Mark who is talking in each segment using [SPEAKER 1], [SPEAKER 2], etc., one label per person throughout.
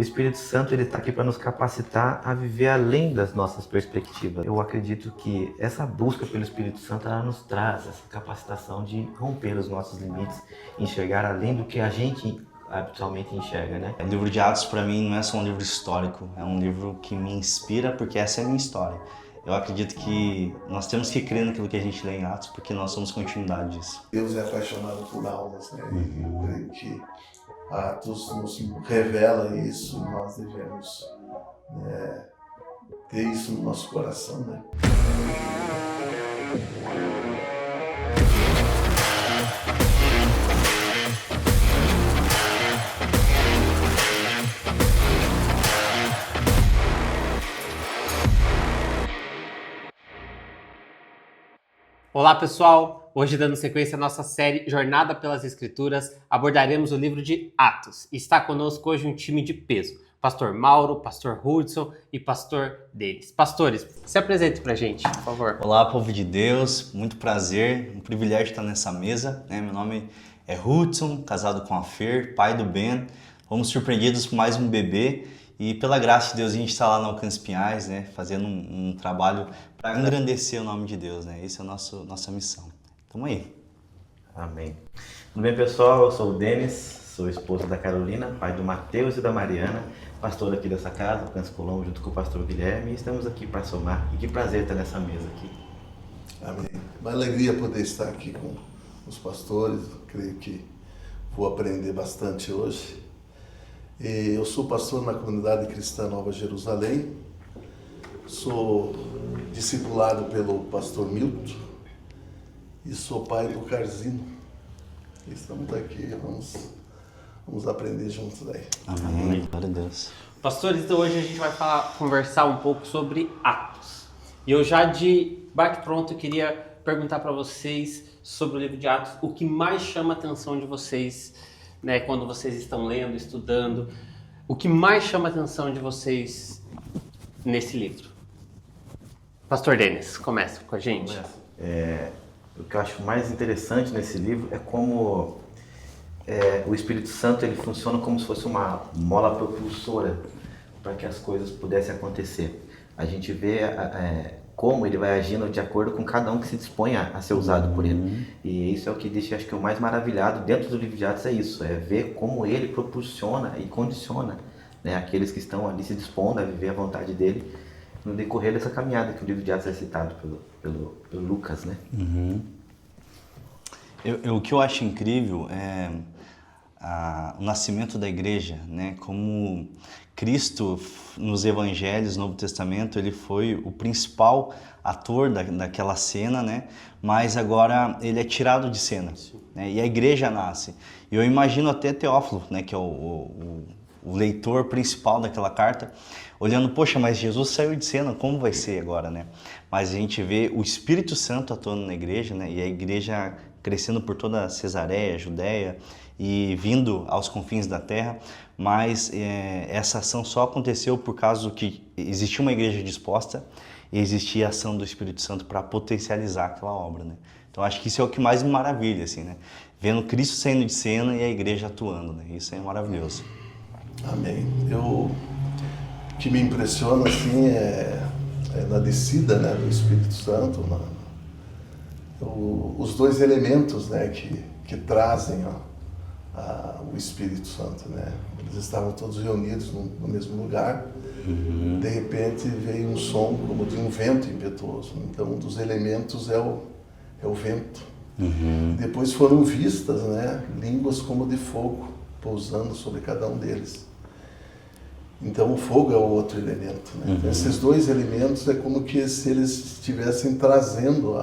[SPEAKER 1] Espírito Santo ele está aqui para nos capacitar a viver além das nossas perspectivas. Eu acredito que essa busca pelo Espírito Santo ela nos traz essa capacitação de romper os nossos limites, enxergar além do que a gente habitualmente enxerga, né?
[SPEAKER 2] O livro de Atos para mim não é só um livro histórico, é um livro que me inspira porque essa é a minha história. Eu acredito que nós temos que crer naquilo que a gente lê em Atos porque nós somos continuidade disso.
[SPEAKER 3] Deus é apaixonado por almas, né? E eu creio que Atos nos revela isso e nós devemos ter isso no nosso coração, né?
[SPEAKER 4] Olá pessoal, hoje dando sequência à nossa série Jornada pelas Escrituras, abordaremos o livro de Atos. Está conosco hoje um time de peso, Pastor Mauro, Pastor Hudson e Pastor Denis. Pastores, se apresentem pra gente, por favor.
[SPEAKER 2] Olá povo de Deus, muito prazer, um privilégio estar nessa mesa, né? Meu nome é Hudson, casado com a Fer, pai do Ben, fomos surpreendidos por mais um bebê e pela graça de Deus a gente está lá no Alcance Pinhais, né? Fazendo um trabalho para engrandecer o nome de Deus, né? Essa é a nossa missão. Tamo aí.
[SPEAKER 1] Amém. Tudo bem, pessoal? Eu sou o Denis, sou esposo da Carolina, pai do Mateus e da Mariana, pastor aqui dessa casa, Alcance Colombo, junto com o pastor Guilherme, e estamos aqui para somar. E que prazer estar nessa mesa aqui.
[SPEAKER 3] Amém. Uma alegria poder estar aqui com os pastores, creio que vou aprender bastante hoje. Eu sou pastor na comunidade cristã Nova Jerusalém, sou discipulado pelo pastor Milton e sou pai do Carzino. Estamos aqui, vamos aprender juntos aí.
[SPEAKER 2] Amém. Glória a Deus.
[SPEAKER 4] Pastores, então hoje a gente vai conversar um pouco sobre Atos. E eu já de bate-pronto queria perguntar para vocês sobre o livro de Atos, o que mais chama a atenção de vocês, né, quando vocês estão lendo, estudando, o que mais chama a atenção de vocês nesse livro? Pastor Denis, começa com a gente.
[SPEAKER 1] O que eu acho mais interessante nesse livro é como o Espírito Santo ele funciona como se fosse uma mola propulsora para que as coisas pudessem acontecer. A gente vê como ele vai agindo de acordo com cada um que se dispõe a ser usado por ele. E isso é o que deixa, acho que o mais maravilhado dentro do livro de Atos é isso, é ver como ele propulsiona e condiciona, né, aqueles que estão ali se dispondo a viver a vontade dele no decorrer dessa caminhada que o livro de Atos é citado pelo Lucas, né?
[SPEAKER 2] O que eu acho incrível é o nascimento da igreja, né? Como Cristo nos Evangelhos, no Novo Testamento, ele foi o principal ator daquela cena, né? Mas agora ele é tirado de cena, né? E a igreja nasce. E eu imagino até Teófilo, né? Que é o leitor principal daquela carta, olhando, poxa, mas Jesus saiu de cena, como vai ser agora, né? Mas a gente vê o Espírito Santo atuando na igreja, né? E a igreja crescendo por toda a Cesareia, Judéia e vindo aos confins da terra, mas essa ação só aconteceu por causa que existia uma igreja disposta e existia a ação do Espírito Santo para potencializar aquela obra, né? Então acho que isso é o que mais me maravilha, assim, né? Vendo Cristo saindo de cena e a igreja atuando, né? Isso é maravilhoso.
[SPEAKER 3] Amém. O que me impressiona assim é na descida, né, do Espírito Santo, os dois elementos, né, que trazem o Espírito Santo, né? Eles estavam todos reunidos no mesmo lugar. De repente veio um som como de um vento impetuoso. Então um dos elementos é o vento. Depois foram vistas, né, línguas como de fogo pousando sobre cada um deles. Então o fogo é o outro elemento, né? Então, esses dois elementos é como que se eles estivessem trazendo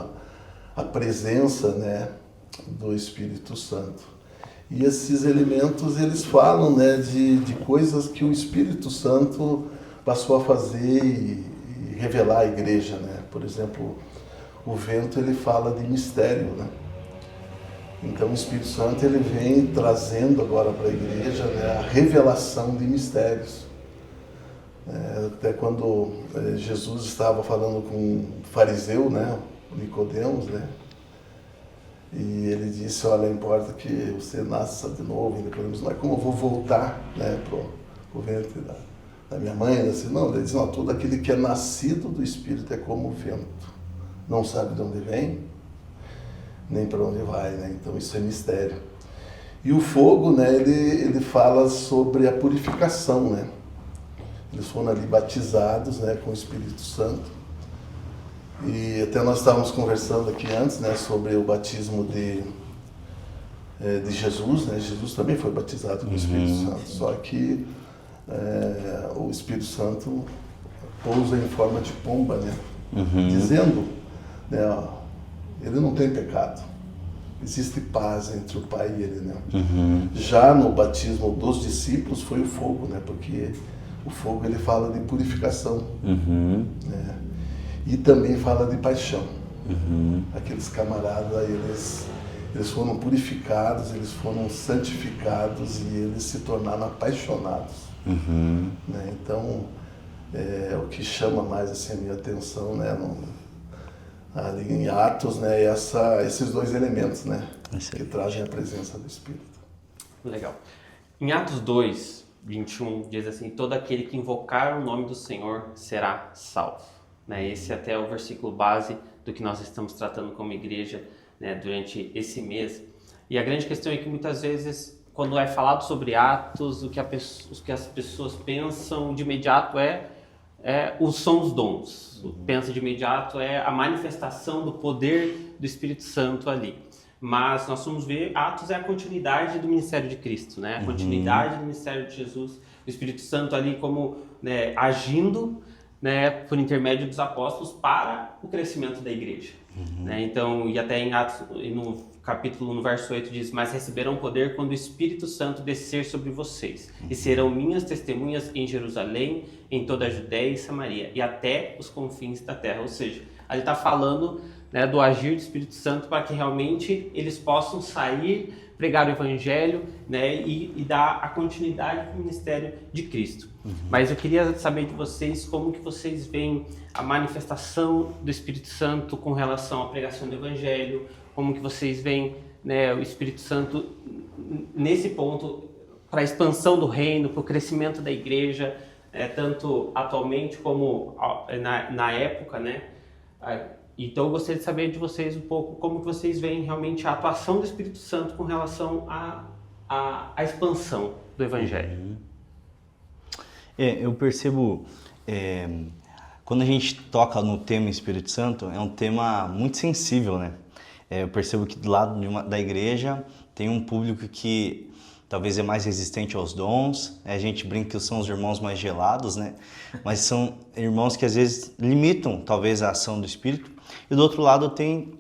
[SPEAKER 3] a presença, né, do Espírito Santo. E esses elementos eles falam, né, de coisas que o Espírito Santo passou a fazer e revelar à igreja, né? Por exemplo, o vento ele fala de mistério, né? Então o Espírito Santo ele vem trazendo agora para a igreja, né, a revelação de mistérios. Até quando Jesus estava falando com um fariseu, né, Nicodemos, né, e ele disse, olha, importa que você nasça de novo. E Nicodemos, mas como eu vou voltar, né, o ventre da minha mãe, assim, não, ele diz, não, todo aquele que é nascido do Espírito é como o vento, não sabe de onde vem, nem para onde vai, né? Então isso é mistério. E o fogo, né, ele fala sobre a purificação, né? Eles foram ali batizados, né, com o Espírito Santo. E até nós estávamos conversando aqui antes, né, sobre o batismo de Jesus, né? Jesus também foi batizado com o Espírito Santo, só que o Espírito Santo pousa em forma de pomba, né? Dizendo, né, ó, ele não tem pecado, existe paz entre o Pai e ele, né? Já no batismo dos discípulos foi o fogo, né? Porque o fogo ele fala de purificação, né? E também fala de paixão. Aqueles camaradas, eles foram purificados, eles foram santificados e eles se tornaram apaixonados. Né? Então, o que chama mais assim, a minha atenção, né, ali em Atos, né, esses dois elementos, né, que trazem a presença do Espírito.
[SPEAKER 4] Legal. Em Atos 2, 21, diz assim, todo aquele que invocar o nome do Senhor será salvo. Né? Esse até é o versículo base do que nós estamos tratando como igreja, né, durante esse mês. E a grande questão é que muitas vezes, quando é falado sobre Atos, o que as pessoas pensam de imediato são os dons. Pensa de imediato é a manifestação do poder do Espírito Santo ali. Mas nós vamos ver, Atos é a continuidade do ministério de Cristo, né? A continuidade do ministério de Jesus, o Espírito Santo ali como, né, agindo, né, por intermédio dos apóstolos para o crescimento da igreja. Né? Então, e até em Atos, no verso 8 diz, mas receberão poder quando o Espírito Santo descer sobre vocês, e serão minhas testemunhas em Jerusalém, em toda a Judéia e Samaria, e até os confins da terra. Ou seja, ali está falando, né, do agir do Espírito Santo para que realmente eles possam sair, pregar o Evangelho, né, e dar a continuidade para o ministério de Cristo. Mas eu queria saber de vocês como que vocês veem a manifestação do Espírito Santo com relação à pregação do Evangelho, como que vocês veem, né, o Espírito Santo nesse ponto para a expansão do reino, para o crescimento da igreja, tanto atualmente como na época, né? Então eu gostaria de saber de vocês um pouco como que vocês veem realmente a atuação do Espírito Santo com relação à expansão do Evangelho.
[SPEAKER 2] Eu percebo, quando a gente toca no tema Espírito Santo, é um tema muito sensível, né? Eu percebo que do lado da igreja tem um público que talvez é mais resistente aos dons, a gente brinca que são os irmãos mais gelados, né? Mas são irmãos que às vezes limitam talvez a ação do Espírito, e do outro lado tem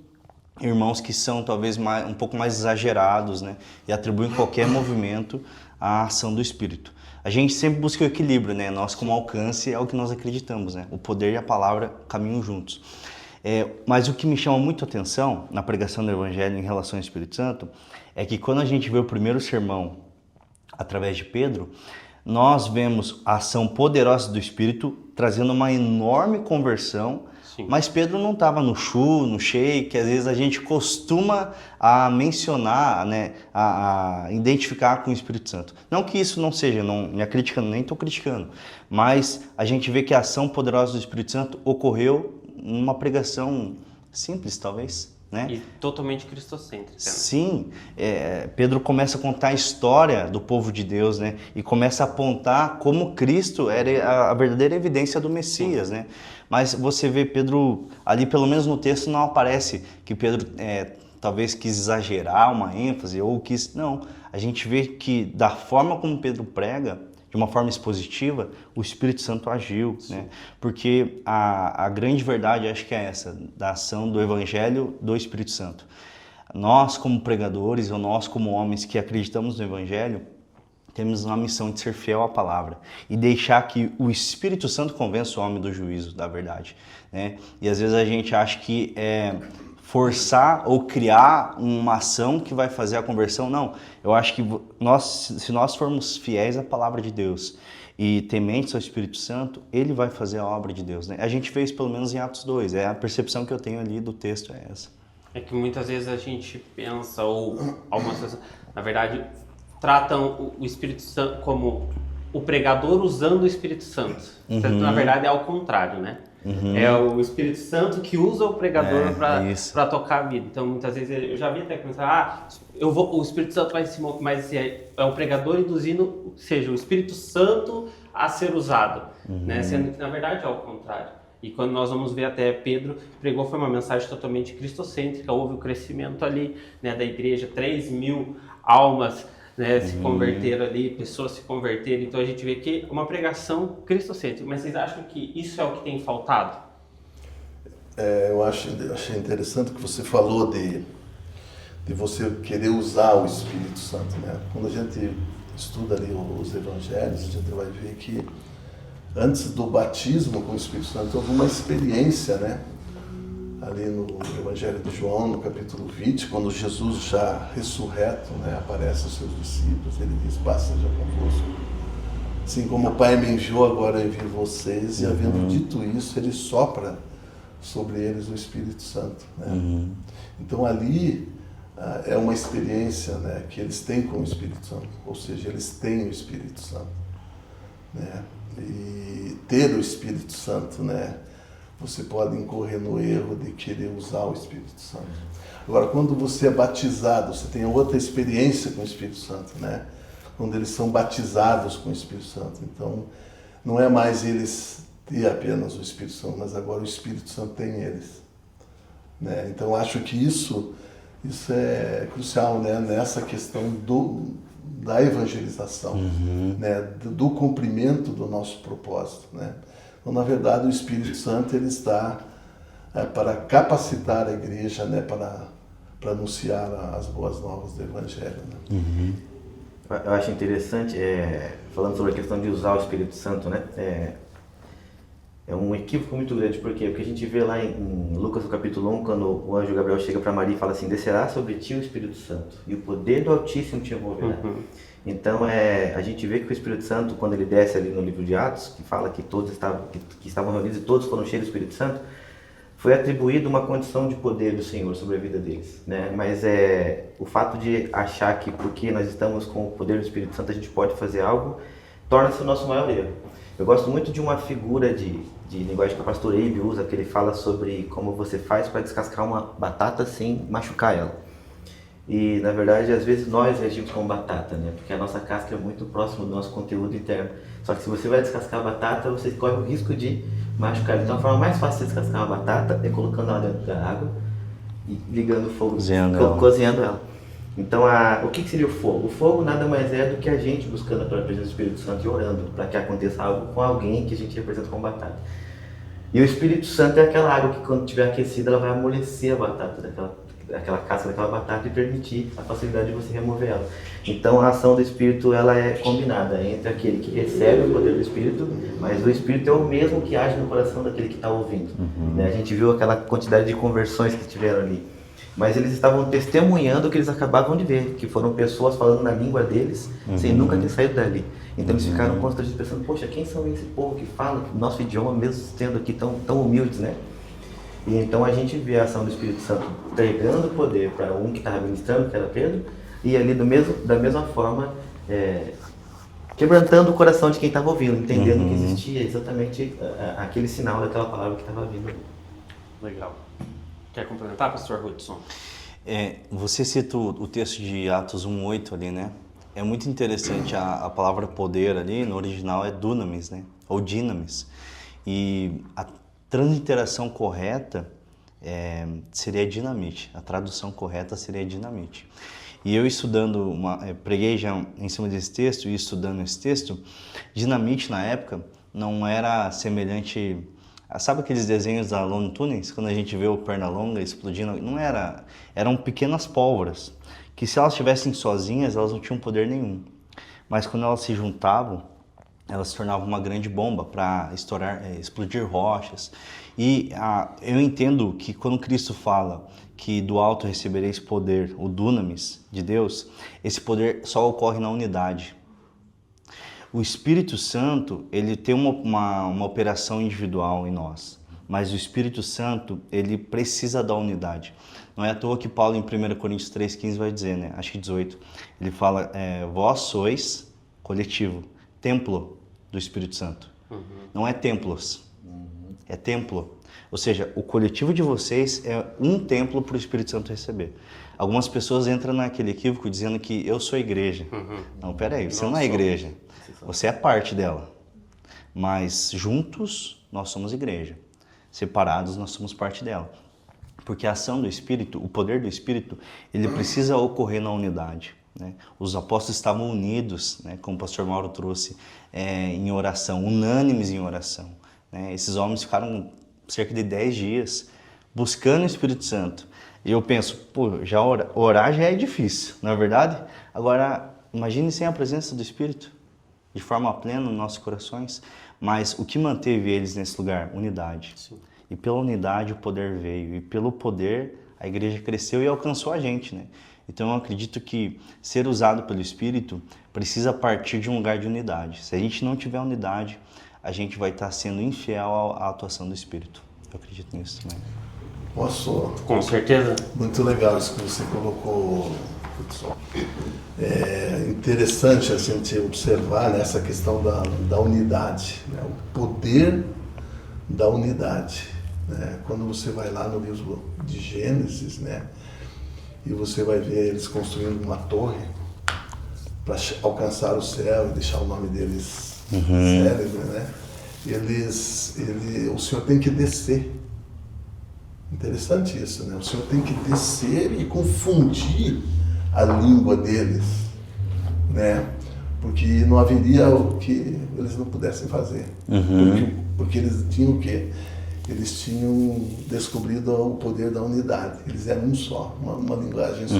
[SPEAKER 2] irmãos que são talvez um pouco mais exagerados, né? E atribuem qualquer movimento à ação do Espírito. A gente sempre busca o equilíbrio, né? Nós como alcance é o que nós acreditamos, né? O poder e a palavra caminham juntos. Mas o que me chama muito a atenção na pregação do Evangelho em relação ao Espírito Santo é que quando a gente vê o primeiro sermão através de Pedro, nós vemos a ação poderosa do Espírito trazendo uma enorme conversão. Sim. Mas Pedro não estava no shake, às vezes a gente costuma a mencionar, né, a identificar com o Espírito Santo. Não que isso não seja, não me criticando, nem estou criticando, mas a gente vê que a ação poderosa do Espírito Santo ocorreu numa pregação simples, talvez, né?
[SPEAKER 4] E totalmente cristocêntrica. Né?
[SPEAKER 2] Sim, Pedro começa a contar a história do povo de Deus, né? E começa a apontar como Cristo era a verdadeira evidência do Messias, sim, né? Mas você vê Pedro, ali pelo menos no texto não aparece que Pedro talvez quis exagerar uma ênfase ou quis... Não, a gente vê que da forma como Pedro prega, de uma forma expositiva, o Espírito Santo agiu, né? Porque a grande verdade, acho que é essa, da ação do Evangelho do Espírito Santo. Nós, como pregadores, ou nós, como homens que acreditamos no Evangelho, temos uma missão de ser fiel à palavra e deixar que o Espírito Santo convença o homem do juízo, da verdade, né? E às vezes a gente acha que forçar ou criar uma ação que vai fazer a conversão. Não, eu acho que se nós formos fiéis à palavra de Deus e tementes ao Espírito Santo, ele vai fazer a obra de Deus, né? A gente fez pelo menos em Atos 2, a percepção que eu tenho ali do texto é essa.
[SPEAKER 4] É que muitas vezes a gente pensa, ou algumas pessoas, na verdade, tratam o Espírito Santo como o pregador usando o Espírito Santo. Na verdade é ao contrário, né? É o Espírito Santo que usa o pregador para tocar a vida. Então muitas vezes eu já vi até pensar, o Espírito Santo vai se mover, mas é o pregador induzindo, ou seja, o Espírito Santo a ser usado, né? Sendo que na verdade é ao contrário. E quando nós vamos ver até Pedro pregou, foi uma mensagem totalmente cristocêntrica, houve o crescimento ali, né, da igreja, 3.000 almas, né, se converteram ali, pessoas se converteram. Então a gente vê que é uma pregação cristocêntrica. Mas vocês acham que isso é o que tem faltado?
[SPEAKER 3] Eu achei interessante que você falou de você querer usar o Espírito Santo, né? Quando a gente estuda ali os evangelhos, a gente vai ver que antes do batismo com o Espírito Santo houve uma experiência, né? Ali no Evangelho de João, no capítulo 20, quando Jesus já ressurreto, né, aparece aos seus discípulos, ele diz: paz seja convosco. Assim como o Pai me enviou, agora eu envio vocês. E havendo dito isso, ele sopra sobre eles o Espírito Santo, né? Então ali é uma experiência, né, que eles têm com o Espírito Santo, ou seja, eles têm o Espírito Santo, né? E ter o Espírito Santo, né, você pode incorrer no erro de querer usar o Espírito Santo. Agora, quando você é batizado, você tem outra experiência com o Espírito Santo, né? Quando eles são batizados com o Espírito Santo. Então, não é mais eles ter apenas o Espírito Santo, mas agora o Espírito Santo tem eles, né? Então, acho que isso é crucial, né? Nessa questão da evangelização, né? Do cumprimento do nosso propósito, né? Então, na verdade, o Espírito Santo ele está para capacitar a igreja, né, para anunciar as boas novas do Evangelho, né?
[SPEAKER 1] Eu acho interessante, falando sobre a questão de usar o Espírito Santo, né? É um equívoco muito grande, por quê? Porque a gente vê lá em Lucas, no capítulo 1, quando o anjo Gabriel chega para Maria e fala assim: descerá sobre ti o Espírito Santo, e o poder do Altíssimo te envolverá. Então, a gente vê que o Espírito Santo, quando ele desce ali no livro de Atos, que fala que todos estavam reunidos e todos foram cheios do Espírito Santo, foi atribuído uma condição de poder do Senhor sobre a vida deles, né? Mas o fato de achar que porque nós estamos com o poder do Espírito Santo a gente pode fazer algo, torna-se o nosso maior erro. Eu gosto muito de uma figura de linguagem que o pastor Abe usa, que ele fala sobre como você faz para descascar uma batata sem machucar ela. E, na verdade, às vezes nós reagimos como batata, né? Porque a nossa casca é muito próxima do nosso conteúdo interno. Só que se você vai descascar a batata, você corre o risco de machucar. Então, a forma mais fácil de descascar uma batata é colocando ela dentro da água e ligando o fogo, cozinhando ela. Então, o que seria o fogo? O fogo nada mais é do que a gente buscando a presença do Espírito Santo e orando para que aconteça algo com alguém que a gente representa como batata. E o Espírito Santo é aquela água que, quando estiver aquecida, ela vai amolecer a batata daquela casca daquela batata e permitir a facilidade de você remover ela. Então, a ação do Espírito ela é combinada entre aquele que recebe o poder do Espírito, mas o Espírito é o mesmo que age no coração daquele que está ouvindo. Né? A gente viu aquela quantidade de conversões que tiveram ali. Mas eles estavam testemunhando o que eles acabavam de ver, que foram pessoas falando na língua deles, sem nunca ter saído dali. Então eles ficaram constrangidos pensando: poxa, quem são esse povo que fala nosso idioma, mesmo sendo aqui tão humildes, né? E então a gente vê a ação do Espírito Santo entregando poder para um que estava ministrando, que era Pedro, e ali da mesma forma quebrantando o coração de quem estava ouvindo, entendendo que existia exatamente aquele sinal daquela palavra que estava vindo ali.
[SPEAKER 4] Legal. Quer complementar, pastor Hudson?
[SPEAKER 2] Você cita o texto de Atos 1:8 ali, né? É muito interessante, a palavra poder ali, no original é dunamis, né? Ou dinamis. E a transliteração correta seria dinamite. A tradução correta seria dinamite. E eu estudando, preguei já em cima desse texto e estudando esse texto, dinamite na época não era semelhante... Sabe aqueles desenhos da Looney Tunes, quando a gente vê o Pernalonga explodindo? Não era, eram pequenas pólvoras, que se elas estivessem sozinhas, elas não tinham poder nenhum. Mas quando elas se juntavam, elas se tornavam uma grande bomba para explodir rochas. E eu entendo que quando Cristo fala que do alto recebereis poder, o dunamis de Deus, esse poder só ocorre na unidade. O Espírito Santo, ele tem uma operação individual em nós, mas o Espírito Santo, ele precisa da unidade. Não é à toa que Paulo, em 1 Coríntios 3,15 vai dizer, né? Acho que 18, ele fala, vós sois coletivo, templo do Espírito Santo. Não é templos, é templo. Ou seja, o coletivo de vocês é um templo para o Espírito Santo receber. Algumas pessoas entram naquele equívoco dizendo que eu sou a igreja. Não, peraí, você não é a igreja. Você é parte dela. Mas juntos nós somos igreja. Separados nós somos parte dela. Porque a ação do Espírito, o poder do Espírito, ele precisa ocorrer na unidade. Né? Os apóstolos estavam unidos, né, como o pastor Mauro trouxe, em oração, unânimes em oração. Né? Esses homens ficaram cerca de 10 dias buscando o Espírito Santo. E eu penso, pô, já orar já é difícil, não é verdade? Agora, imagine sem a presença do Espírito, de forma plena nos nossos corações. Mas o que manteve eles nesse lugar? Unidade. Sim. E pela unidade o poder veio. E pelo poder a igreja cresceu e alcançou a gente, né? Então eu acredito que ser usado pelo Espírito precisa partir de um lugar de unidade. Se a gente não tiver unidade, a gente vai estar sendo infiel à atuação do Espírito. Eu acredito nisso também.
[SPEAKER 3] Posso?
[SPEAKER 4] Com certeza.
[SPEAKER 3] Muito legal isso que você colocou, Hudson. É interessante a gente observar nessa questão da unidade, né? O poder da unidade. Né? Quando você vai lá no livro de Gênesis, né? E você vai ver eles construindo uma torre para alcançar o céu e deixar o nome deles célebre, né? O Senhor tem que descer. Interessante isso, né? O Senhor tem que descer e confundir a língua deles, né? Porque não haveria o que eles não pudessem fazer. Porque eles tinham o quê? Eles tinham descobrido o poder da unidade. Eles eram um só, uma linguagem só.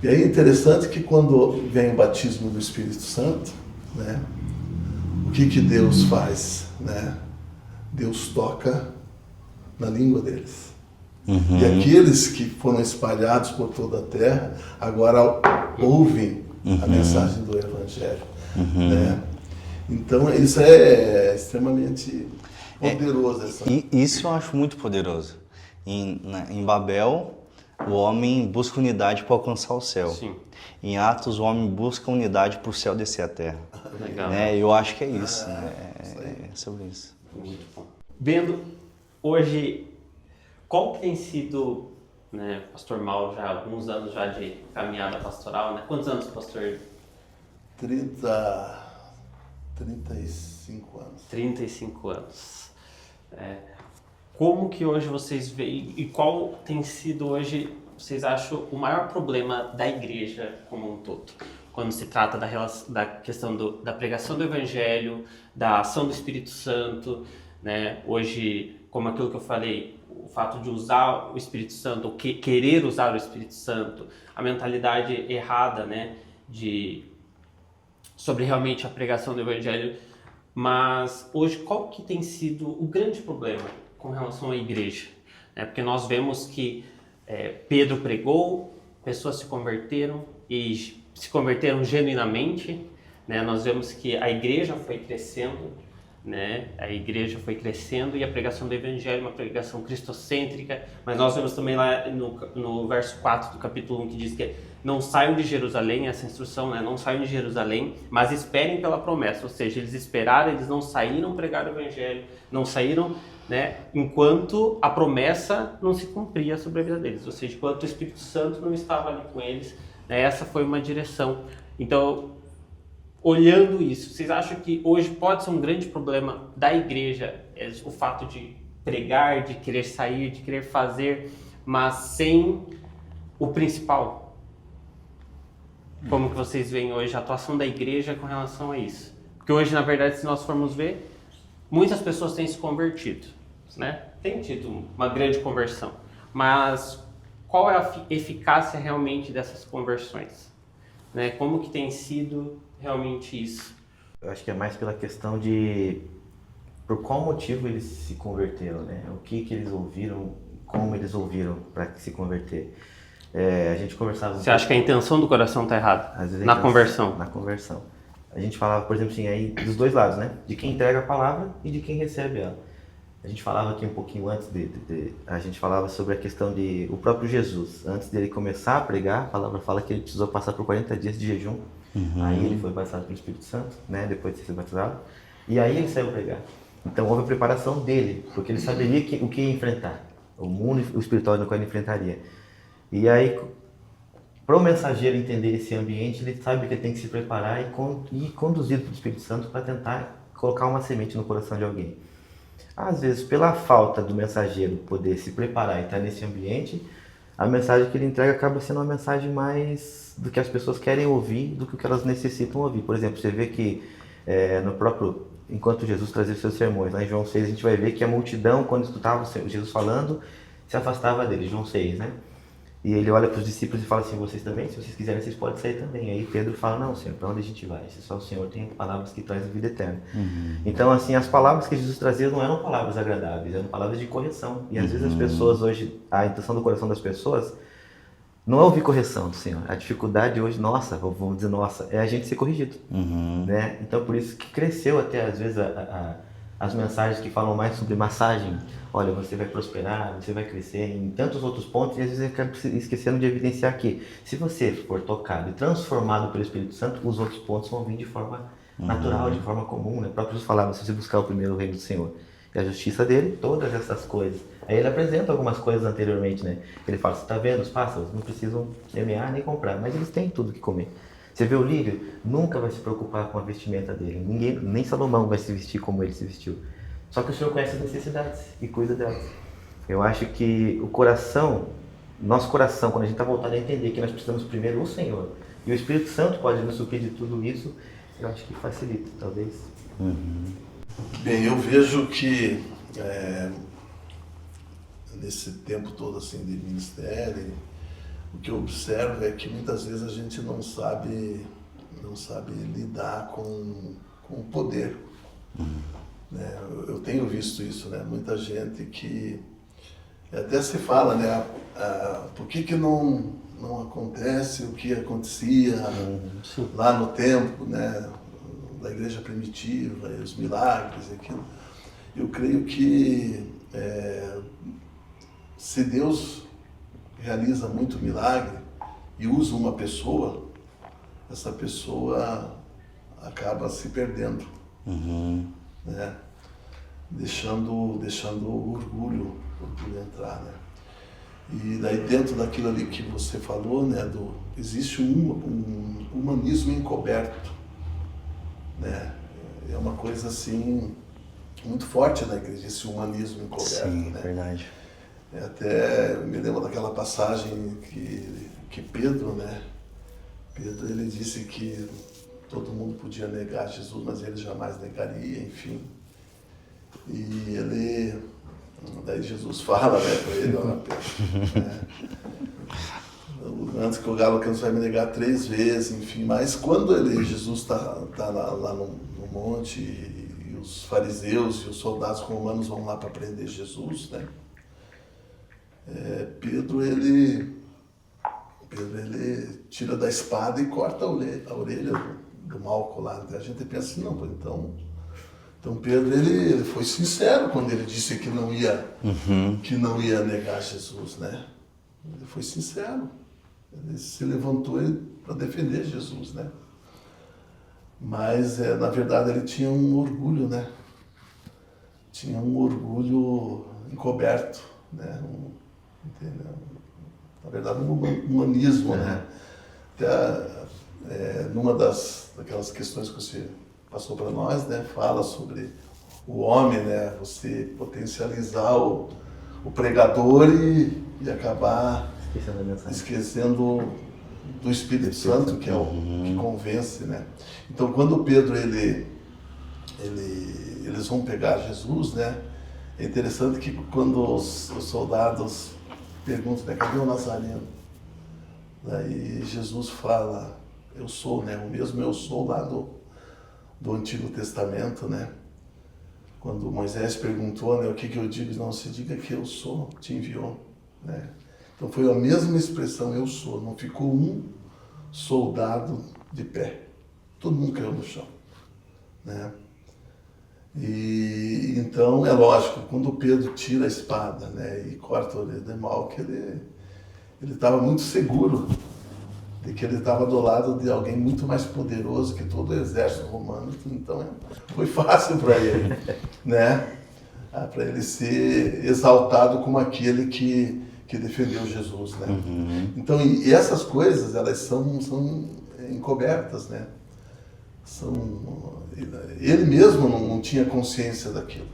[SPEAKER 3] E aí é interessante que quando vem o batismo do Espírito Santo, né? O que Deus faz, né? Deus toca na língua deles. E aqueles que foram espalhados por toda a terra, agora ouvem a mensagem do Evangelho. Né? Então, isso é extremamente poderoso.
[SPEAKER 2] Isso eu acho muito poderoso. Em Babel, o homem busca unidade para alcançar o céu.
[SPEAKER 4] Sim.
[SPEAKER 2] Em Atos, o homem busca unidade para o céu descer à terra.
[SPEAKER 4] Legal.
[SPEAKER 2] Eu acho que é isso. É sobre isso.
[SPEAKER 4] Muito bom. Vendo hoje, qual que tem sido, né, Pastor Mauro, já há alguns anos já de caminhada pastoral, né? Quantos anos, pastor?
[SPEAKER 3] 35 anos.
[SPEAKER 4] 35 anos. Como que hoje vocês veem e qual tem sido hoje, vocês acham, o maior problema da igreja como um todo? Quando se trata da questão da pregação do Evangelho, da ação do Espírito Santo, né? Hoje, como aquilo que eu falei, o fato de usar o Espírito Santo, ou querer usar o Espírito Santo, a mentalidade errada, né? Sobre realmente a pregação do Evangelho. Mas hoje, qual que tem sido o grande problema com relação à igreja? Porque nós vemos que Pedro pregou, pessoas se converteram e se converteram genuinamente, né? Nós vemos que a igreja foi crescendo, né? A igreja foi crescendo e a pregação do Evangelho é uma pregação cristocêntrica, mas nós vemos também lá no verso 4 do capítulo 1 que diz que não saiam de Jerusalém, essa instrução, né? Não saiam de Jerusalém, mas esperem pela promessa, ou seja, eles esperaram, eles não saíram pregar o Evangelho, não saíram, né? Enquanto a promessa não se cumpria sobre a vida deles, ou seja, enquanto o Espírito Santo não estava ali com eles, né? Essa foi uma direção. Então, olhando isso, vocês acham que hoje pode ser um grande problema da igreja o fato de pregar, de querer sair, de querer fazer, mas sem o principal? Como que vocês veem hoje a atuação da igreja com relação a isso? Porque hoje, na verdade, se nós formos ver, muitas pessoas têm se convertido, né? Tem tido uma grande conversão, mas qual é a eficácia realmente dessas conversões? Né? Como que tem sido realmente isso?
[SPEAKER 1] Eu acho que é mais pela questão de por qual motivo eles se converteram, né? O que eles ouviram, como eles ouviram para se converter. A gente conversava...
[SPEAKER 4] Você acha que a intenção do coração está errada? Na conversão?
[SPEAKER 1] Na conversão. A gente falava, por exemplo, assim, aí dos dois lados, né? De quem entrega a palavra e de quem recebe ela. A gente falava aqui um pouquinho antes a gente falava sobre a questão de o próprio Jesus, antes dele começar a pregar, a palavra fala que ele precisou passar por 40 dias de jejum Aí ele foi batizado pelo Espírito Santo, né, depois de ser batizado, e aí ele saiu pregar. Então houve a preparação dele, porque ele saberia o que ia enfrentar, o mundo o espiritual no qual ele enfrentaria. E aí, para o mensageiro entender esse ambiente, ele sabe que ele tem que se preparar e ir conduzido pelo Espírito Santo para tentar colocar uma semente no coração de alguém. Às vezes, pela falta do mensageiro poder se preparar e estar nesse ambiente, a mensagem que ele entrega acaba sendo uma mensagem mais do que as pessoas querem ouvir do que o que elas necessitam ouvir. Por exemplo, você vê que no próprio, enquanto Jesus trazia os seus sermões, lá em João 6, a gente vai ver que a multidão, quando escutava Jesus falando, se afastava dele, João 6, né? E ele olha para os discípulos e fala assim, vocês também, se vocês quiserem, vocês podem sair também. Aí Pedro fala, não, Senhor, para onde a gente vai? Se só o Senhor tem palavras que trazem vida eterna. Então, assim, as palavras que Jesus trazia não eram palavras agradáveis, eram palavras de correção. E às vezes as pessoas hoje, a intenção do coração das pessoas não é ouvir correção do Senhor. A dificuldade hoje, nossa, vamos dizer nossa, é a gente ser corrigido. Né? Então, por isso que cresceu até, às vezes, as mensagens que falam mais sobre massagem. Olha, você vai prosperar, você vai crescer em tantos outros pontos, e às vezes eu acabo esquecendo de evidenciar que, se você for tocado e transformado pelo Espírito Santo, os outros pontos vão vir de forma natural, de forma comum. Né? O próprio Jesus falava, se você buscar o primeiro reino do Senhor e a justiça dele, todas essas coisas. Aí ele apresenta algumas coisas anteriormente, né? Ele fala, você está vendo, os pássaros não precisam semear nem comprar, mas eles têm tudo que comer. Você vê o lírio, nunca vai se preocupar com a vestimenta dele. Ninguém, nem Salomão vai se vestir como ele se vestiu. Só que o Senhor conhece as necessidades e cuida delas. Eu acho que o coração, nosso coração, quando a gente está voltado a entender que nós precisamos primeiro do Senhor, e o Espírito Santo pode nos suprir de tudo isso, eu acho que facilita, talvez.
[SPEAKER 3] Bem, eu vejo que nesse tempo todo assim de ministério, o que eu observo é que muitas vezes a gente não sabe lidar com o poder. Né? Eu tenho visto isso, né? Muita gente que até se fala, né? Por que não acontece o que acontecia lá no tempo, né? Da igreja primitiva, e os milagres, aquilo. Eu creio que se Deus realiza muito milagre e usa uma pessoa, essa pessoa acaba se perdendo, né? Deixando o orgulho entrar, né? E daí dentro daquilo ali que você falou, né, existe um humanismo encoberto, né? É uma coisa assim muito forte na igreja, esse humanismo encoberto.
[SPEAKER 2] Sim,
[SPEAKER 3] né?
[SPEAKER 2] Verdade.
[SPEAKER 3] Até me lembro daquela passagem que Pedro, né? Pedro, ele disse que todo mundo podia negar Jesus, mas ele jamais negaria, enfim. E daí Jesus fala, né, para ele, olha, Pedro, né? Antes que o galo cante, vai me negar 3 vezes, enfim. Mas quando Jesus está lá no monte e os fariseus e os soldados romanos vão lá para prender Jesus, né? Pedro ele tira da espada e corta a orelha do Malco lá. A gente pensa assim, não, então Pedro ele foi sincero quando ele disse que não ia negar Jesus, né? Ele foi sincero. Ele se levantou para defender Jesus, né? Mas na verdade ele tinha um orgulho, né? Tinha um orgulho encoberto, né? Entendeu? Na verdade, um humanismo, né? Até numa daquelas questões que você passou para nós, né? Fala sobre o homem, né? Você potencializar o pregador e acabar esquecendo do Espírito Santo, que é o que convence, né? Então, quando Pedro eles vão pegar Jesus, né? É interessante que quando os soldados perguntam, né, cadê o Nazareno? Daí Jesus fala, eu sou, né? O mesmo eu sou lá do Antigo Testamento, né? Quando Moisés perguntou, né, o que eu digo? Não, se diga que eu sou, te enviou, né? Então foi a mesma expressão, eu sou. Não ficou um soldado de pé. Todo mundo caiu no chão, né? E então é lógico, quando Pedro tira a espada, né, e corta a orelha de Malco, ele estava muito seguro, de que ele estava do lado de alguém muito mais poderoso que todo o exército romano, então foi fácil para ele, né? Para ele ser exaltado como aquele que defendeu Jesus, né? Então, e essas coisas, elas são encobertas, né? Ele mesmo não tinha consciência daquilo,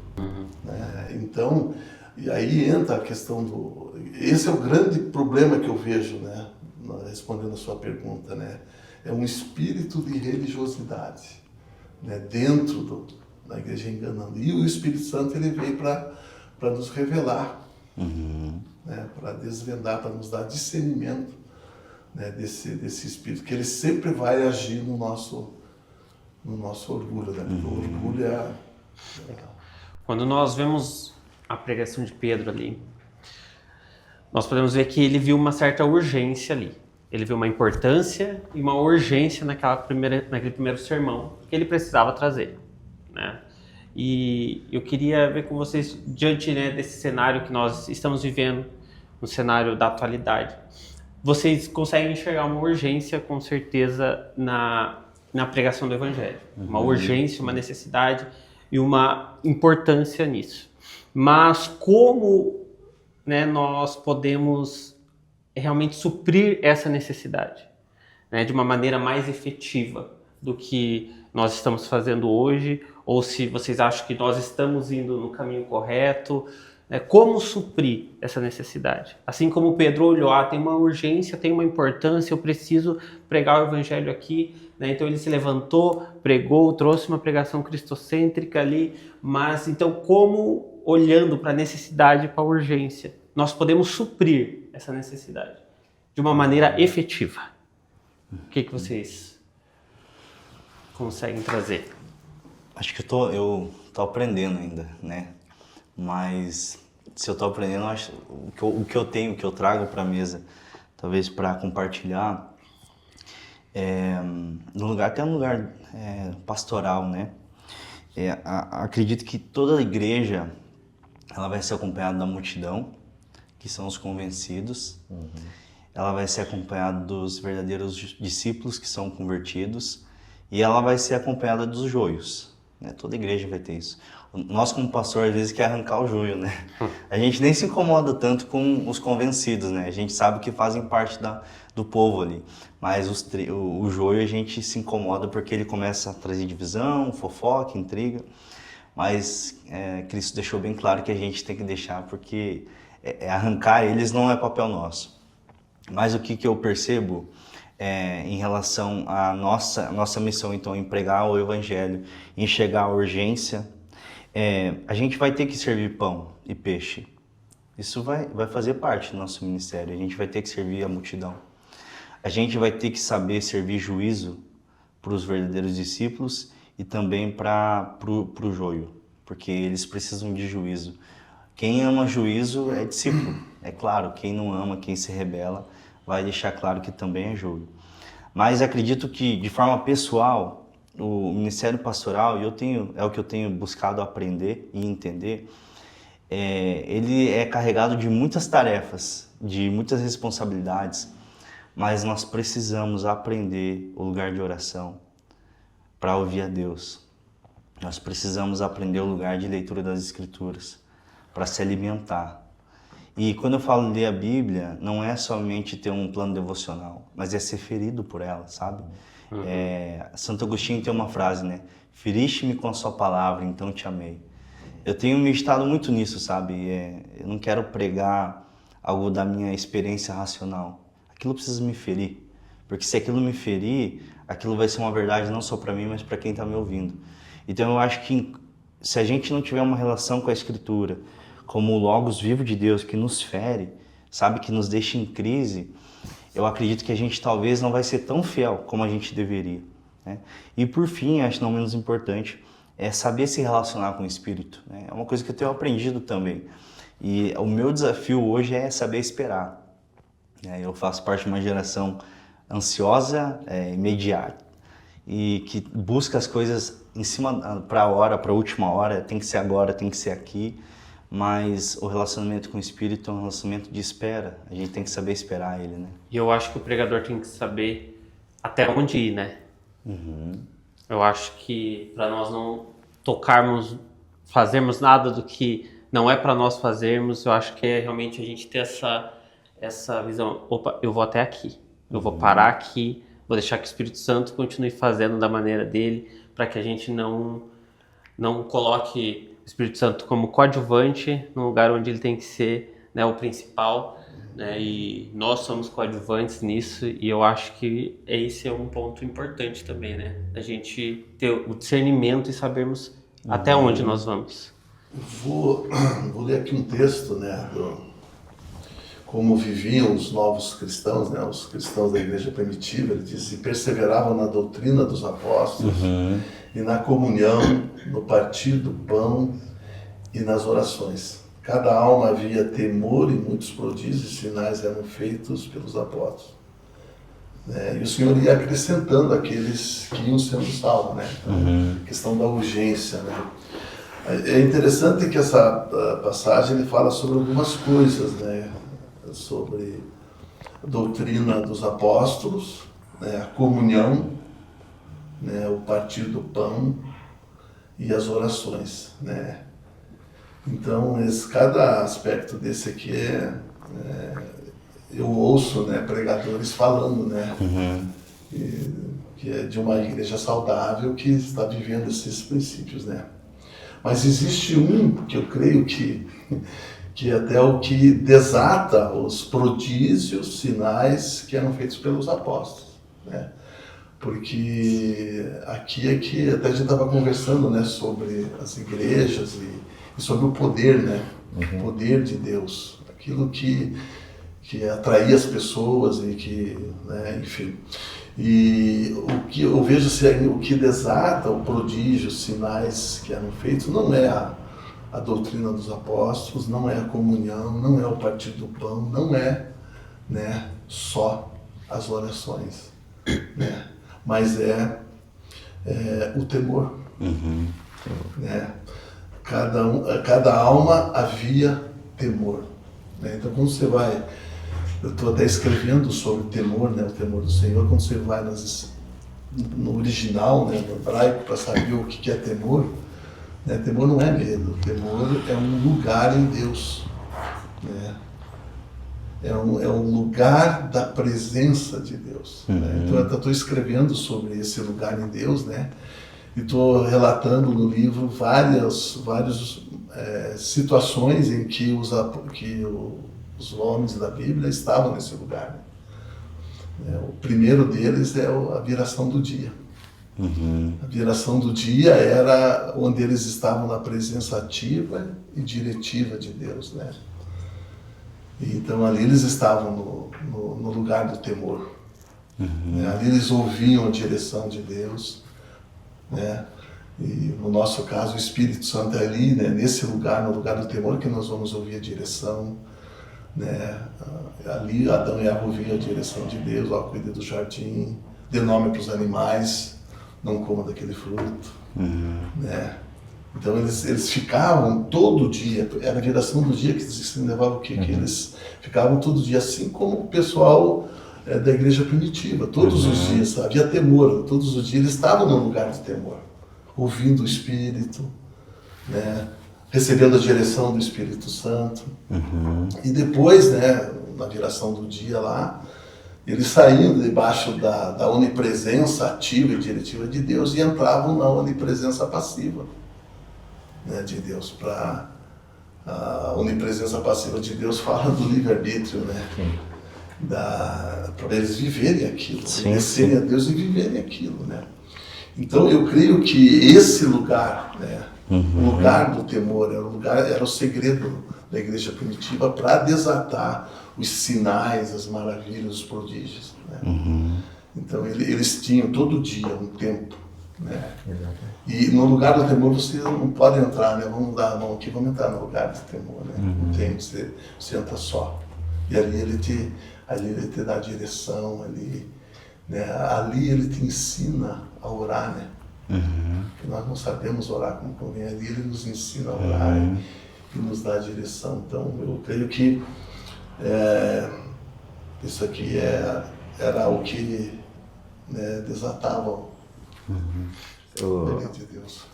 [SPEAKER 3] né? Então, e aí entra a questão esse é o grande problema que eu vejo, né? Respondendo a sua pergunta, né? É um espírito de religiosidade, né? Dentro da igreja enganando. E o Espírito Santo, ele veio para nos revelar, né? Para desvendar, para nos dar discernimento, né? desse espírito, que ele sempre vai agir no nosso orgulho, né? Porque o orgulho é...
[SPEAKER 4] Quando nós vemos a pregação de Pedro ali, nós podemos ver que ele viu uma certa urgência ali. Ele viu uma importância e uma urgência naquele primeiro sermão que ele precisava trazer, né? E eu queria ver com vocês, diante, né, desse cenário que nós estamos vivendo, no cenário da atualidade, vocês conseguem enxergar uma urgência, com certeza, na pregação do Evangelho. Uma urgência, uma necessidade e uma importância nisso. Mas como, né, nós podemos realmente suprir essa necessidade, né, de uma maneira mais efetiva do que nós estamos fazendo hoje, ou se vocês acham que nós estamos indo no caminho correto, né, como suprir essa necessidade? Assim como Pedro olhou, tem uma urgência, tem uma importância, eu preciso pregar o Evangelho aqui, né? Então ele se levantou, pregou, trouxe uma pregação cristocêntrica ali, mas então como, olhando para a necessidade, para a urgência, nós podemos suprir essa necessidade de uma maneira efetiva? O que vocês conseguem trazer?
[SPEAKER 2] Acho que eu tô aprendendo ainda, né? Mas se eu tô aprendendo, acho o que eu tenho, o que eu trago para a mesa, talvez para compartilhar, no lugar, até um lugar pastoral, né? Acredito que toda igreja, ela vai ser acompanhada da multidão, que são os convencidos. Ela vai ser acompanhada dos verdadeiros discípulos, que são convertidos, e ela vai ser acompanhada dos joios, né? Toda igreja vai ter isso. Nós, como pastor, às vezes quer arrancar o joio, né? A gente nem se incomoda tanto com os convencidos, né? A gente sabe que fazem parte do povo ali, mas o joio a gente se incomoda porque ele começa a trazer divisão, fofoca, intriga, mas Cristo deixou bem claro que a gente tem que deixar, porque arrancar eles não é papel nosso. Mas o que eu percebo em relação à nossa missão, então, em pregar o Evangelho, em chegar à urgência, a gente vai ter que servir pão e peixe. Isso vai fazer parte do nosso ministério. A gente vai ter que servir a multidão. A gente vai ter que saber servir juízo para os verdadeiros discípulos e também para o joio, porque eles precisam de juízo. Quem ama juízo é discípulo, é claro. Quem não ama, quem se rebela, vai deixar claro que também é joio. Mas acredito que, de forma pessoal, o ministério pastoral, é o que eu tenho buscado aprender e entender, ele é carregado de muitas tarefas, de muitas responsabilidades, mas nós precisamos aprender o lugar de oração para ouvir a Deus. Nós precisamos aprender o lugar de leitura das Escrituras para se alimentar. E quando eu falo ler a Bíblia, não é somente ter um plano devocional, mas é ser ferido por ela, sabe? Santo Agostinho tem uma frase, né? Feriste-me com a sua palavra, então te amei. Eu tenho meditado muito nisso, sabe? Eu não quero pregar algo da minha experiência racional. Aquilo precisa me ferir, porque se aquilo me ferir, aquilo vai ser uma verdade não só para mim, mas para quem está me ouvindo. Então eu acho que se a gente não tiver uma relação com a Escritura, como o Logos vivo de Deus que nos fere, sabe, que nos deixa em crise, eu acredito que a gente talvez não vai ser tão fiel como a gente deveria, né? E por fim, acho não menos importante, é saber se relacionar com o Espírito, né? É uma coisa que eu tenho aprendido também. E o meu desafio hoje é saber esperar. Eu faço parte de uma geração ansiosa, imediata, e que busca as coisas em cima, para a hora, para a última hora, tem que ser agora, tem que ser aqui. mas o relacionamento com o Espírito é um relacionamento de espera. A gente tem que saber esperar Ele, né?
[SPEAKER 4] E eu acho que o pregador tem que saber até onde ir, né? Eu acho que para nós não tocarmos, fazermos nada do que não é para nós fazermos, eu acho que é realmente a gente ter essa visão. Opa, eu vou até aqui. Eu vou parar aqui, vou deixar que o Espírito Santo continue fazendo da maneira dele, para que a gente não coloque o Espírito Santo como coadjuvante no lugar onde ele tem que ser, né, o principal, né, e nós somos coadjuvantes nisso, e eu acho que esse é um ponto importante também, né, a gente ter o discernimento e sabermos até onde nós vamos.
[SPEAKER 3] Vou ler aqui um texto, né, como viviam os novos cristãos, né, os cristãos da igreja primitiva. Ele diz: e perseveravam na doutrina dos apóstolos, e na comunhão, no partir do pão e nas orações. Cada alma havia temor, e muitos prodígios e sinais eram feitos pelos apóstolos. E o Senhor ia acrescentando aqueles que iam sendo salvos, né? Então, questão da urgência, né? É interessante que essa passagem ele fala sobre algumas coisas, né? Sobre a doutrina dos apóstolos, né? A comunhão, né? O partir do pão e as orações, né? Então, cada aspecto desse aqui eu ouço, né, pregadores falando, né, que é de uma igreja saudável que está vivendo esses princípios, né. Mas existe um que eu creio que é até o que desata os prodígios, sinais que eram feitos pelos apóstolos, né. Porque aqui é que até a gente estava conversando, né, sobre as igrejas e sobre o poder, né, o poder de Deus, aquilo que atraía as pessoas e que, né, enfim. E o que eu vejo o que desata o prodígio, os sinais que eram feitos, não é a doutrina dos apóstolos, não é a comunhão, não é o partir do pão, não é, né, só as orações, né, mas é o temor, né? Cada alma havia temor, né? Então, quando você vai, eu estou até escrevendo sobre o temor, né, o temor do Senhor. Quando você vai no original, né, no hebraico, para saber o que é temor, né, temor não é medo, temor é um lugar em Deus, né? É um lugar da presença de Deus, né? Então eu estou escrevendo sobre esse lugar em Deus, né? E estou relatando no livro várias situações em que os homens da Bíblia estavam nesse lugar, né? O primeiro deles é a viração do dia. A viração do dia era onde eles estavam na presença ativa e diretiva de Deus, né? E então ali eles estavam no lugar do temor, né? Ali eles ouviam a direção de Deus, né? E no nosso caso o Espírito Santo é ali, né, nesse lugar, no lugar do temor, que nós vamos ouvir a direção, né? Ali Adão e Eva ouviam a direção de Deus: ó, cuide do jardim, dê nome para os animais, não coma daquele fruto, né? Então eles ficavam todo dia, era a viração do dia que levava o quê? Que eles ficavam todo dia, assim como o pessoal da igreja primitiva, todos os dias, havia temor, todos os dias eles estavam no lugar de temor, ouvindo o Espírito, né, recebendo a direção do Espírito Santo. E depois, né, na viração do dia lá, eles saíam debaixo da onipresença ativa e diretiva de Deus e entravam na onipresença passiva, né, de Deus. A onipresença passiva de Deus fala do livre-arbítrio, né? Para eles viverem aquilo, conhecerem a Deus e viverem aquilo, né? Então eu creio que esse lugar, né, o lugar do temor, era o segredo da igreja primitiva para desatar os sinais, as maravilhas, os prodígios, né? Então eles tinham todo dia um tempo, né? E no lugar do temor vocês não podem entrar, né? Vamos dar a mão aqui, vamos entrar no lugar do temor, né? Não tem, você entra só. E ali ele te dá a direção, né? Ali ele te ensina a orar, né? Porque nós não sabemos orar como convém. Ali ele nos ensina a orar que nos dá a direção. Então, eu creio que isso aqui era o que, né, desatava o poder de Deus.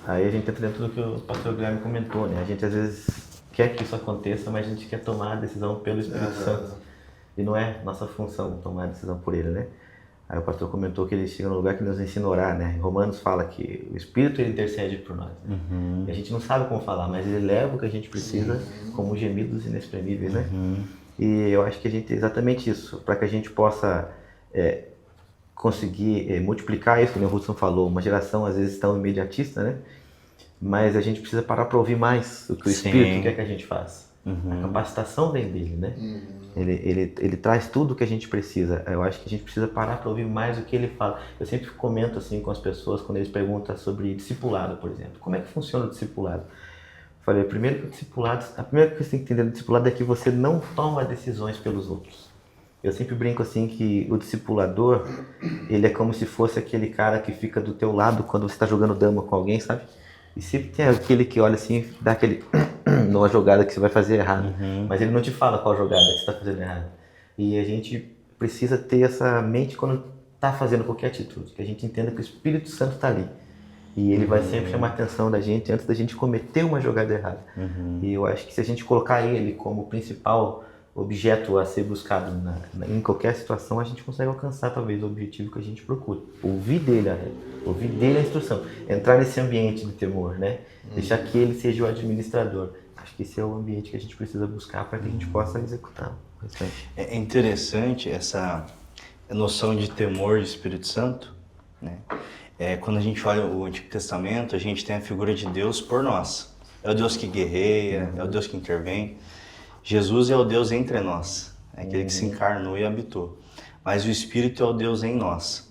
[SPEAKER 1] Aí a gente entra dentro do que o pastor Guilherme comentou, né? A gente às vezes quer que isso aconteça, mas a gente quer tomar a decisão pelo Espírito Santo. E não é nossa função tomar a decisão por ele, né? Aí o pastor comentou que ele chega no lugar que nos ensina a orar, né? Em Romanos fala que o Espírito ele intercede por nós. Né? E a gente não sabe como falar, mas ele leva o que a gente precisa como gemidos inexprimíveis, né? E eu acho que a gente exatamente isso, para que a gente possa conseguir multiplicar isso, como o Hudson falou, uma geração às vezes tão imediatista, né? Mas a gente precisa parar para ouvir mais o que o Espírito quer que a gente faça. A capacitação vem dele, né? Ele traz tudo o que a gente precisa. Eu acho que a gente precisa parar para ouvir mais o que ele fala. Eu sempre comento assim com as pessoas quando eles perguntam sobre discipulado, por exemplo. Como é que funciona o discipulado? Eu falei, primeiro que o discipulado, a primeira coisa que você tem que entender do discipulado é que você não toma decisões pelos outros. Eu sempre brinco assim que o discipulador, ele é como se fosse aquele cara que fica do teu lado quando você está jogando dama com alguém, sabe? E sempre tem aquele que olha assim, dá aquele numa jogada que você vai fazer errado. Mas ele não te fala qual jogada que você está fazendo errado. E a gente precisa ter essa mente quando está fazendo qualquer atitude, que a gente entenda que o Espírito Santo está ali. E ele vai sempre chamar a atenção da gente antes da gente cometer uma jogada errada. E eu acho que se a gente colocar ele como principal objeto a ser buscado em qualquer situação, a gente consegue alcançar talvez o objetivo que a gente procura. Ouvir dele a regra, ouvir dele a instrução, entrar nesse ambiente de temor, né? Deixar que ele seja o administrador. Acho que esse é o ambiente que a gente precisa buscar para que a gente possa executar.
[SPEAKER 2] É interessante essa noção de temor do Espírito Santo, né? Quando a gente olha o Antigo Testamento, a gente tem a figura de Deus por nós. É o Deus que guerreia, é o Deus que intervém. Jesus é o Deus entre nós, é aquele que se encarnou e habitou. Mas o Espírito é o Deus em nós.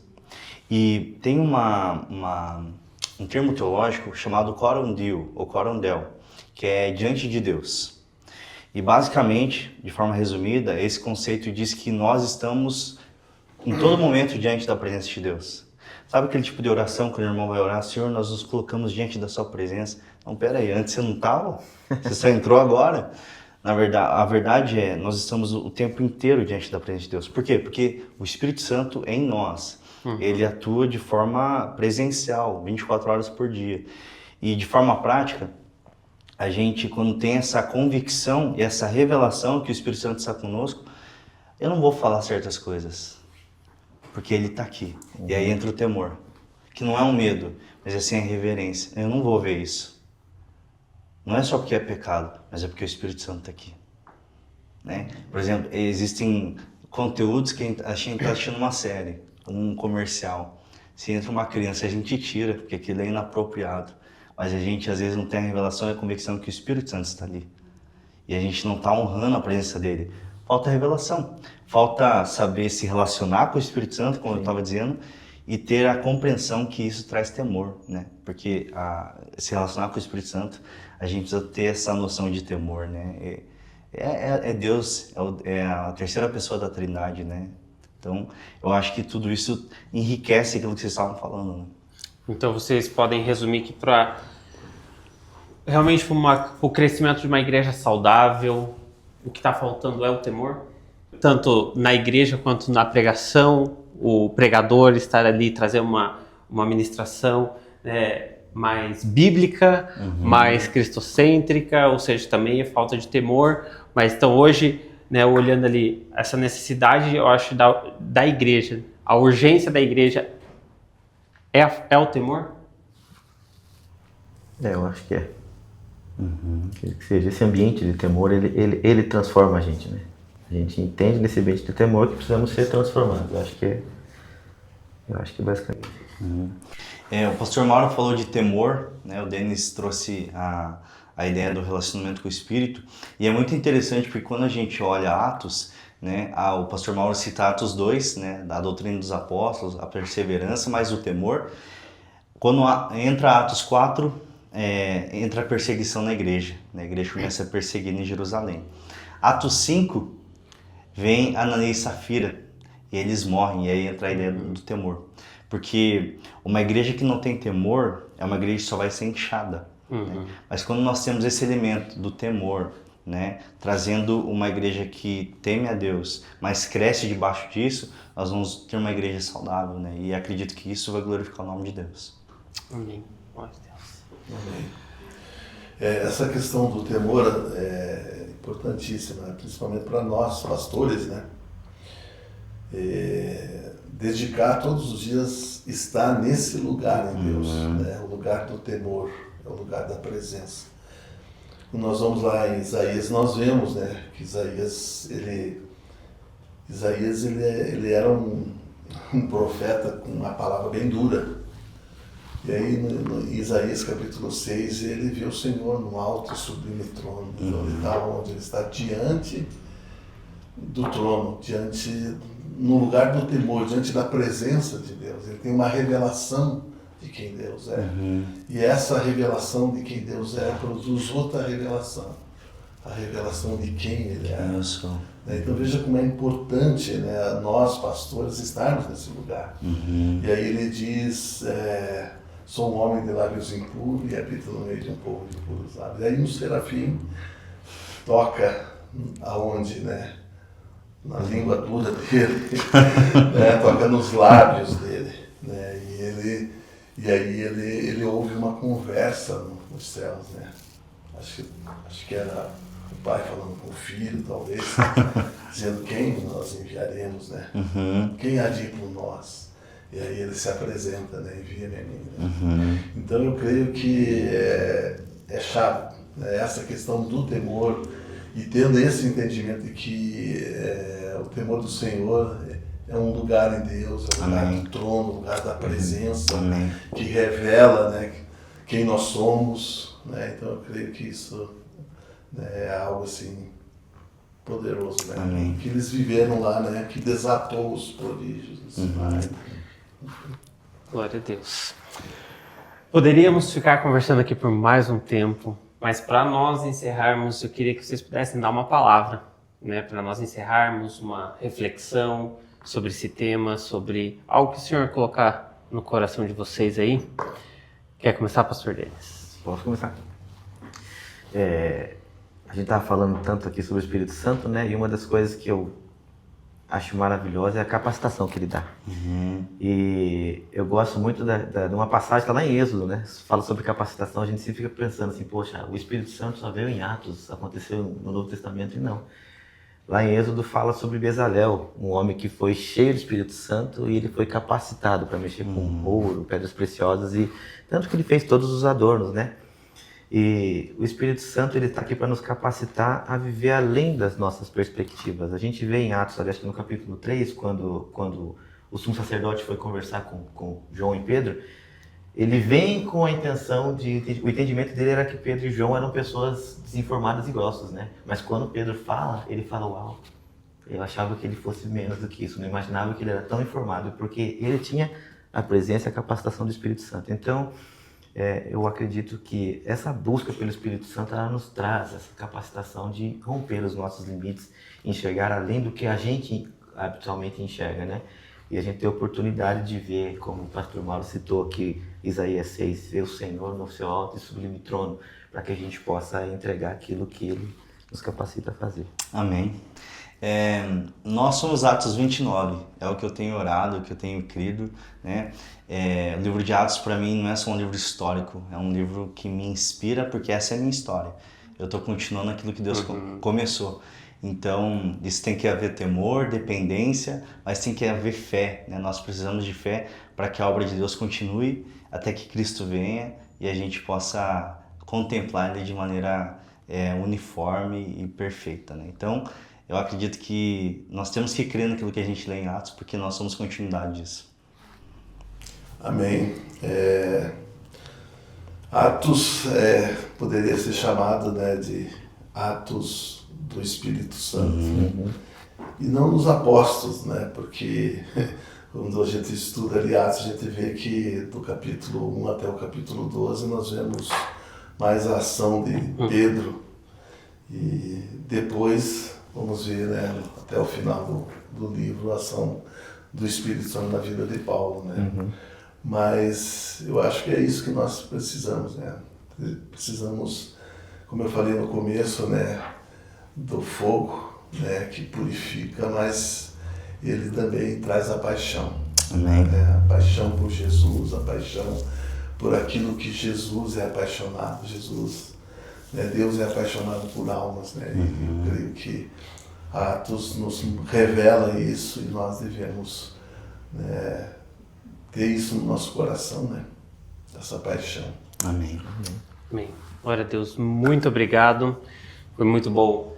[SPEAKER 2] E tem um termo teológico chamado coram Deo, ou coram Deo, que é diante de Deus. E basicamente, de forma resumida, esse conceito diz que nós estamos em todo momento diante da presença de Deus. Sabe aquele tipo de oração quando o irmão vai orar? Senhor, nós nos colocamos diante da sua presença. Não, peraí, antes você não estava? Você só entrou agora? Na verdade, a verdade é, nós estamos o tempo inteiro diante da presença de Deus. Por quê? Porque o Espírito Santo é em nós. Ele atua de forma presencial, 24 horas por dia. E de forma prática, a gente, quando tem essa convicção e essa revelação que o Espírito Santo está conosco, eu não vou falar certas coisas, porque ele está aqui. E aí entra o temor, que não é um medo, mas assim é reverência. Eu não vou ver isso. Não é só porque é pecado, mas é porque o Espírito Santo está aqui, né? Por exemplo, existem conteúdos que a gente está assistindo uma série, um comercial. Se entra uma criança, a gente tira, porque aquilo é inapropriado. Mas a gente às vezes não tem a revelação e a convicção que o Espírito Santo está ali. E a gente não está honrando a presença dele. Falta revelação. Falta saber se relacionar com o Espírito Santo, como eu estava dizendo, e ter a compreensão que isso traz temor, né? Porque se relacionar com o Espírito Santo, a gente precisa ter essa noção de temor, né? É Deus, é a terceira pessoa da Trindade, né? Então, eu acho que tudo isso enriquece aquilo que vocês estavam falando, né?
[SPEAKER 4] Então, vocês podem resumir que para realmente o crescimento de uma igreja saudável, o que está faltando é o temor? Tanto na igreja quanto na pregação, o pregador estar ali, trazer uma ministração mais bíblica, mais cristocêntrica, ou seja, também é falta de temor. Mas então hoje, né, olhando ali essa necessidade, eu acho, da igreja, a urgência da igreja é o temor?
[SPEAKER 1] Eu acho que é. Que seja esse ambiente de temor, ele transforma a gente, né? A gente entende nesse ambiente de temor que precisamos ser transformados. Eu acho que basicamente.
[SPEAKER 2] O pastor Mauro falou de temor, né? O Denis trouxe a ideia do relacionamento com o Espírito, e é muito interessante porque quando a gente olha Atos, né, o pastor Mauro cita Atos 2, né, da doutrina dos apóstolos, a perseverança, mas o temor. Quando entra Atos 4, entra a perseguição na igreja, né? A igreja começa a perseguir em Jerusalém. Atos 5, vem Ananias e Safira, e eles morrem, e aí entra a ideia do temor. Porque uma igreja que não tem temor é uma igreja que só vai ser inchada. né? Mas quando nós temos esse elemento do temor, né, trazendo uma igreja que teme a Deus, mas cresce debaixo disso, nós vamos ter uma igreja saudável, né? E acredito que isso vai glorificar o nome de Deus.
[SPEAKER 4] Amém. Glória a Deus.
[SPEAKER 3] Amém. Essa questão do temor é importantíssima, né? Principalmente para nós, pastores, né? Dedicar todos os dias estar nesse lugar em Deus, né? O lugar do temor, é o lugar da presença. Quando nós vamos lá em Isaías, nós vemos, né, que Isaías ele era um profeta com uma palavra bem dura. E aí, em Isaías capítulo 6, ele vê o Senhor no alto e sublime trono. Então, ele está onde? Ele está diante do trono, no lugar do temor, diante da presença de Deus. Ele tem uma revelação de quem Deus é. E essa revelação de quem Deus é produz outra revelação. A revelação de quem Ele é.
[SPEAKER 2] Isso.
[SPEAKER 3] Então veja como é importante, né, nós, pastores, estarmos nesse lugar. E aí ele diz... sou um homem de lábios impuros e habito no meio de um povo de impuros lábios. E aí um serafim toca aonde, né? Na língua dura dele, né? Toca nos lábios dele, né? E aí ele ouve uma conversa nos céus, né? Acho que era o pai falando com o filho, talvez, dizendo quem nós enviaremos, né? Quem há de ir por nós? E aí ele se apresenta, né? Envia-me a mim, né? Então eu creio que é chave, né? Essa questão do temor, e tendo esse entendimento de que o temor do Senhor é um lugar em Deus, é um lugar do trono, um lugar da presença, que revela, né, quem nós somos, né? Então eu creio que isso, né, é algo assim poderoso, né? Que eles viveram lá, né? Que desatou os prodígios, os sinais.
[SPEAKER 4] Glória a Deus. Poderíamos ficar conversando aqui por mais um tempo, mas para nós encerrarmos, eu queria que vocês pudessem dar uma palavra, né? Para nós encerrarmos, uma reflexão sobre esse tema, sobre algo que o Senhor colocar no coração de vocês aí. Quer começar, pastor Denis?
[SPEAKER 1] Posso começar? A gente estava falando tanto aqui sobre o Espírito Santo, né? E uma das coisas que eu acho maravilhosa é a capacitação que ele dá. E eu gosto muito de uma passagem que está lá em Êxodo, né? Fala sobre capacitação, a gente sempre fica pensando assim, poxa, o Espírito Santo só veio em Atos, aconteceu no Novo Testamento, e não. Lá em Êxodo fala sobre Bezalel, um homem que foi cheio do Espírito Santo e ele foi capacitado para mexer com ouro, pedras preciosas, e tanto que ele fez todos os adornos, né? E o Espírito Santo ele está aqui para nos capacitar a viver além das nossas perspectivas. A gente vê em Atos, acho que no capítulo 3, quando o sumo sacerdote foi conversar com João e Pedro, ele vem com a intenção o entendimento dele era que Pedro e João eram pessoas desinformadas e grossas, né? Mas quando Pedro fala, ele fala, uau, eu achava que ele fosse menos do que isso, não imaginava que ele era tão informado, porque ele tinha a presença e a capacitação do Espírito Santo. Então, eu acredito que essa busca pelo Espírito Santo, ela nos traz essa capacitação de romper os nossos limites, enxergar além do que a gente habitualmente enxerga, né? E a gente tem a oportunidade de ver, como o pastor Mauro citou aqui, Isaías 6, ver o Senhor no seu alto e sublime trono, para que a gente possa entregar aquilo que Ele nos capacita a fazer.
[SPEAKER 2] Amém. Nós somos Atos 29, é o que eu tenho orado, o que eu tenho crido, né? O livro de Atos para mim não é só um livro histórico, é um livro que me inspira, porque essa é a minha história. Eu estou continuando aquilo que Deus começou. Então, isso tem que haver temor, dependência, mas tem que haver fé, né? Nós precisamos de fé para que a obra de Deus continue até que Cristo venha e a gente possa contemplar Ele de maneira uniforme e perfeita, né? Então, eu acredito que nós temos que crer naquilo que a gente lê em Atos, porque nós somos continuidade disso.
[SPEAKER 3] Amém. Atos poderia ser chamado, né, de Atos do Espírito Santo, e não dos apóstolos, né? Porque quando a gente estuda ali Atos, a gente vê que do capítulo 1 até o capítulo 12 nós vemos mais a ação de Pedro, e depois vamos ver, né, até o final do livro a ação do Espírito Santo na vida de Paulo, né? Mas eu acho que é isso que nós precisamos, né? precisamos, como eu falei no começo, né, do fogo, né, que purifica, mas ele também traz a paixão.
[SPEAKER 2] Amém.
[SPEAKER 3] Né, a paixão por Jesus, a paixão por aquilo que Jesus é apaixonado. Jesus, né, Deus é apaixonado por almas, né? E eu creio que Atos nos revela isso e nós devemos, né, ter isso no nosso coração, né? Essa paixão.
[SPEAKER 2] Amém.
[SPEAKER 4] Amém. Glória a Deus, muito obrigado. Foi muito bom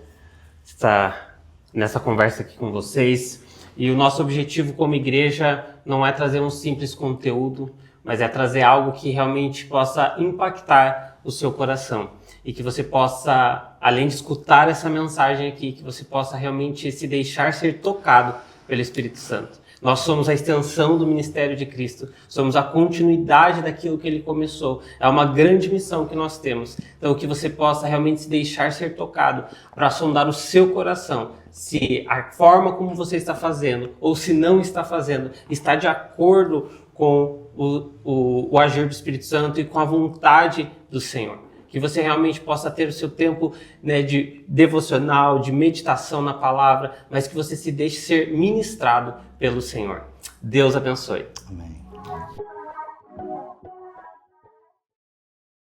[SPEAKER 4] estar nessa conversa aqui com vocês. E o nosso objetivo como igreja não é trazer um simples conteúdo, mas é trazer algo que realmente possa impactar o seu coração. E que você possa, além de escutar essa mensagem aqui, que você possa realmente se deixar ser tocado pelo Espírito Santo. Nós somos a extensão do ministério de Cristo, somos a continuidade daquilo que Ele começou. É uma grande missão que nós temos. Então, que você possa realmente se deixar ser tocado para sondar o seu coração, se a forma como você está fazendo, ou se não está fazendo, está de acordo com o agir do Espírito Santo e com a vontade do Senhor. Que você realmente possa ter o seu tempo, né, de devocional, de meditação na palavra, mas que você se deixe ser ministrado pelo Senhor. Deus abençoe.
[SPEAKER 2] Amém.